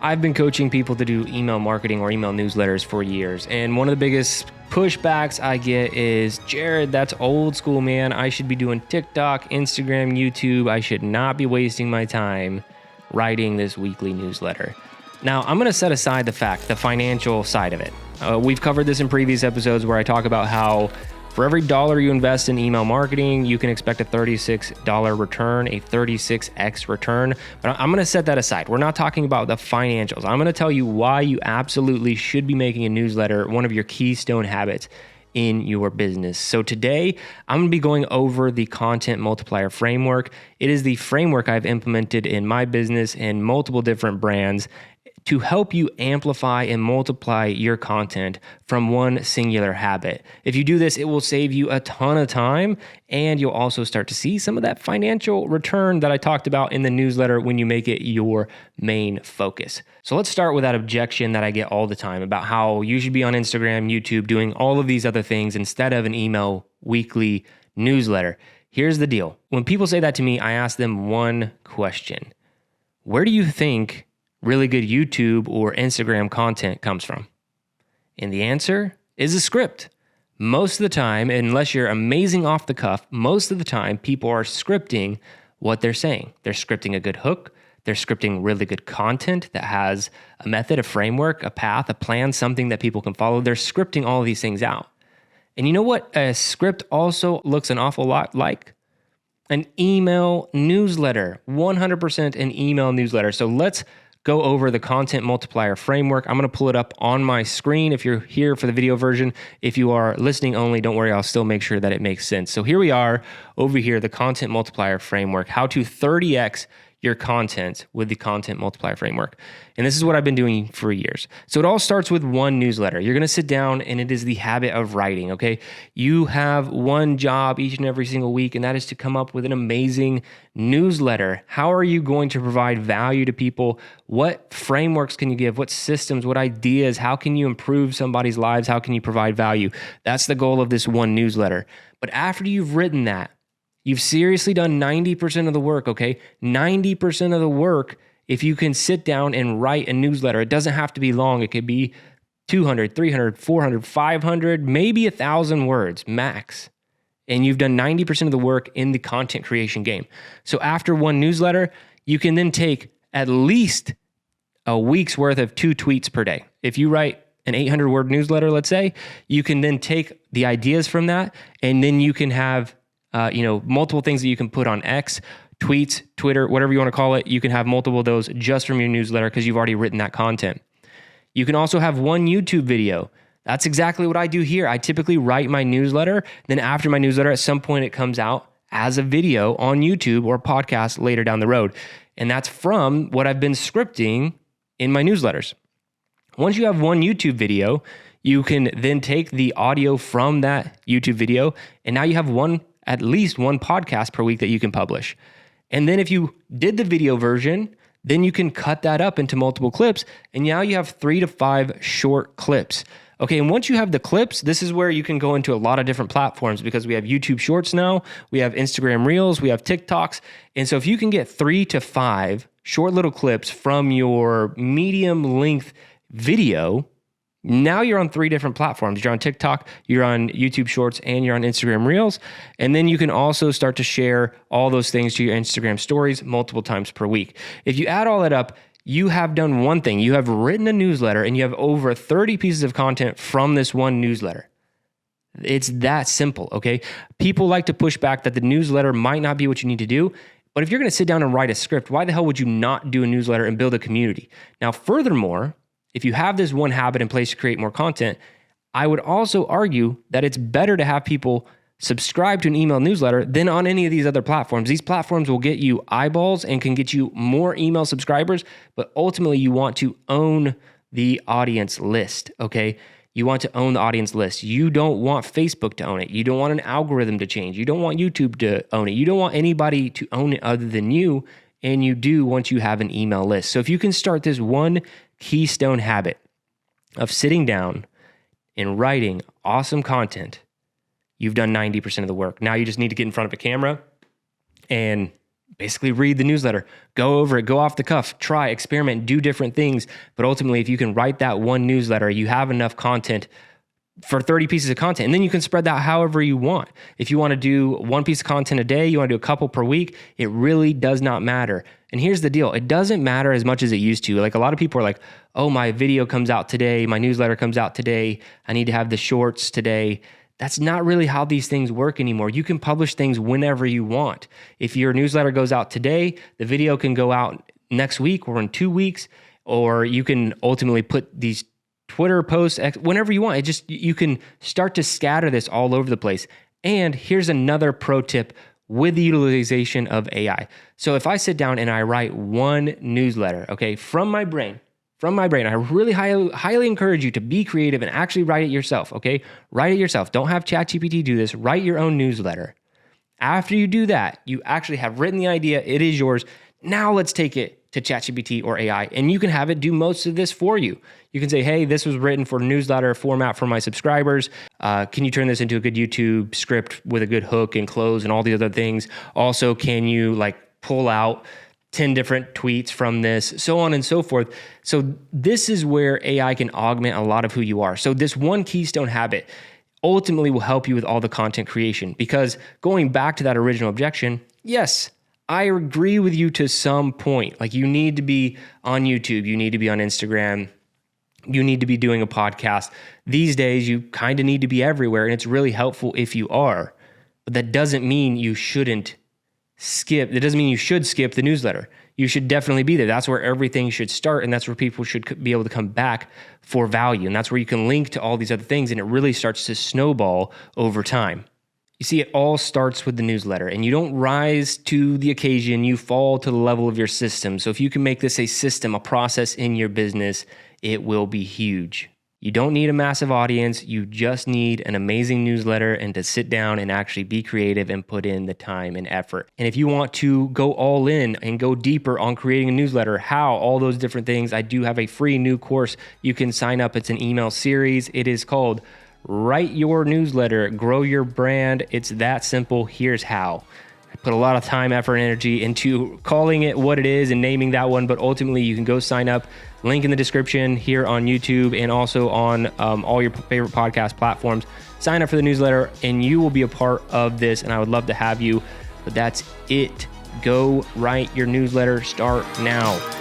I've been coaching people to do email marketing or email newsletters for years. And one of the biggest pushbacks I get is, Jared, that's old school, man. I should be doing TikTok, Instagram, YouTube. I should not be wasting my time writing this weekly newsletter. Now, I'm going to set aside the financial side of it. We've covered this in previous episodes where I talk about how for every dollar you invest in email marketing, you can expect a $36 return, a 36x return. But I'm going to set that aside. We're not talking about the financials. I'm going to tell you why you absolutely should be making a newsletter one of your keystone habits in your business. So today, I'm going to be going over the content multiplier framework. It is the framework I've implemented in my business and multiple different brands to help you amplify and multiply your content from one singular habit. If you do this, it will save you a ton of time, and you'll also start to see some of that financial return that I talked about in the newsletter when you make it your main focus. So let's start with that objection that I get all the time about how you should be on Instagram, YouTube, doing all of these other things instead of an email weekly newsletter. Here's the deal. When people say that to me, I ask them one question. Where do you think really good YouTube or Instagram content comes from? And the answer is a script. Most of the time, unless you're amazing off the cuff, most of the time people are scripting what they're saying. They're scripting a good hook. They're scripting really good content that has a method, a framework, a path, a plan, something that people can follow. They're scripting all of these things out. And you know what a script also looks an awful lot like? An email newsletter, 100% an email newsletter. So let's go over the content multiplier framework. I'm going to pull it up on my screen if you're here for the video version. If you are listening only, don't worry, I'll still make sure that it makes sense. So here we are over here, the content multiplier framework, how to 30x your content with the content multiplier framework. And this is what I've been doing for years. So it all starts with one newsletter. You're going to sit down and it is the habit of writing, okay? You have one job each and every single week, and that is to come up with an amazing newsletter. How are you going to provide value to people? What frameworks can you give? What systems, what ideas? How can you improve somebody's lives? How can you provide value? That's the goal of this one newsletter. But after you've written that, you've seriously done 90% of the work, okay? 90% of the work, if you can sit down and write a newsletter, it doesn't have to be long. It could be 200, 300, 400, 500, maybe 1,000 words max. And you've done 90% of the work in the content creation game. So after one newsletter, you can then take at least a week's worth of 2 tweets per day. If you write an 800-word newsletter, let's say, you can then take the ideas from that, and then you can have multiple things that you can put on X, tweets, Twitter, whatever you want to call it. You can have multiple of those just from your newsletter because you've already written that content. You can also have one YouTube video. That's exactly what I do here. I typically write my newsletter. Then after my newsletter, at some point it comes out as a video on YouTube or podcast later down the road. And that's from what I've been scripting in my newsletters. Once you have one YouTube video, you can then take the audio from that YouTube video, and now you have at least one podcast per week that you can publish. And then if you did the video version, then you can cut that up into multiple clips, and now you have 3 to 5 short clips. Okay, and once you have the clips, this is where you can go into a lot of different platforms because we have YouTube Shorts now, we have Instagram Reels, we have TikToks. And so if you can get 3 to 5 short little clips from your medium length video, now you're on 3 different platforms. You're on TikTok, you're on YouTube Shorts, and you're on Instagram Reels. And then you can also start to share all those things to your Instagram stories multiple times per week. If you add all that up, you have done one thing. You have written a newsletter, and you have over 30 pieces of content from this one newsletter. It's that simple, okay? People like to push back that the newsletter might not be what you need to do. But if you're going to sit down and write a script, why the hell would you not do a newsletter and build a community? Now, furthermore, if you have this one habit in place to create more content, I would also argue that it's better to have people subscribe to an email newsletter than on any of these other platforms. These platforms will get you eyeballs and can get you more email subscribers, but ultimately you want to own the audience list, okay? You want to own the audience list. You don't want Facebook to own it. You don't want an algorithm to change. You don't want YouTube to own it. You don't want anybody to own it other than you, and you do once you have an email list. So if you can start this one keystone habit of sitting down and writing awesome content, you've done 90% of the work. Now you just need to get in front of a camera and basically read the newsletter, go over it, go off the cuff, try, experiment, do different things. But ultimately, if you can write that one newsletter, you have enough content for 30 pieces of content. And then you can spread that however you want. If you want to do one piece of content a day, you want to do a couple per week, it really does not matter. And here's the deal. It doesn't matter as much as it used to. Like a lot of people are like, oh, my video comes out today. My newsletter comes out today. I need to have the shorts today. That's not really how these things work anymore. You can publish things whenever you want. If your newsletter goes out today, the video can go out next week or in 2 weeks, or you can ultimately put these Twitter posts whenever you want. You can start to scatter this all over the place. And here's another pro tip with the utilization of AI. So if I sit down and I write one newsletter, okay, from my brain, I really highly encourage you to be creative and actually write it yourself, okay? Write it yourself. Don't have ChatGPT do this. Write your own newsletter. After you do that, you actually have written the idea. It is yours. Now let's take it to ChatGPT or AI, and you can have it do most of this for you. You can say, hey, this was written for newsletter format for my subscribers. Can you turn this into a good YouTube script with a good hook and close and all the other things? Also, can you like pull out 10 different tweets from this, so on and so forth. So this is where AI can augment a lot of who you are. So this one keystone habit ultimately will help you with all the content creation, because going back to that original objection, yes, I agree with you to some point. Like you need to be on YouTube, you need to be on Instagram, you need to be doing a podcast. These days, you kind of need to be everywhere, and it's really helpful if you are. But that doesn't mean you shouldn't skip. It doesn't mean you should skip the newsletter. You should definitely be there. That's where everything should start, and that's where people should be able to come back for value. And that's where you can link to all these other things, and it really starts to snowball over time. You see, it all starts with the newsletter, and you don't rise to the occasion, you fall to the level of your system. So if you can make this a system, a process in your business, it will be huge. You don't need a massive audience, you just need an amazing newsletter and to sit down and actually be creative and put in the time and effort. And if you want to go all in and go deeper on creating a newsletter, how, all those different things, I do have a free new course you can sign up. It's an email series. It is called Write Your Newsletter, Grow Your Brand. It's that simple. Here's how. I put a lot of time, effort, and energy into calling it what it is and naming that one, but ultimately you can go sign up. Link in the description here on YouTube and also on all your favorite podcast platforms. Sign up for the newsletter and you will be a part of this, and I would love to have you. But that's it. Go write your newsletter. Start now.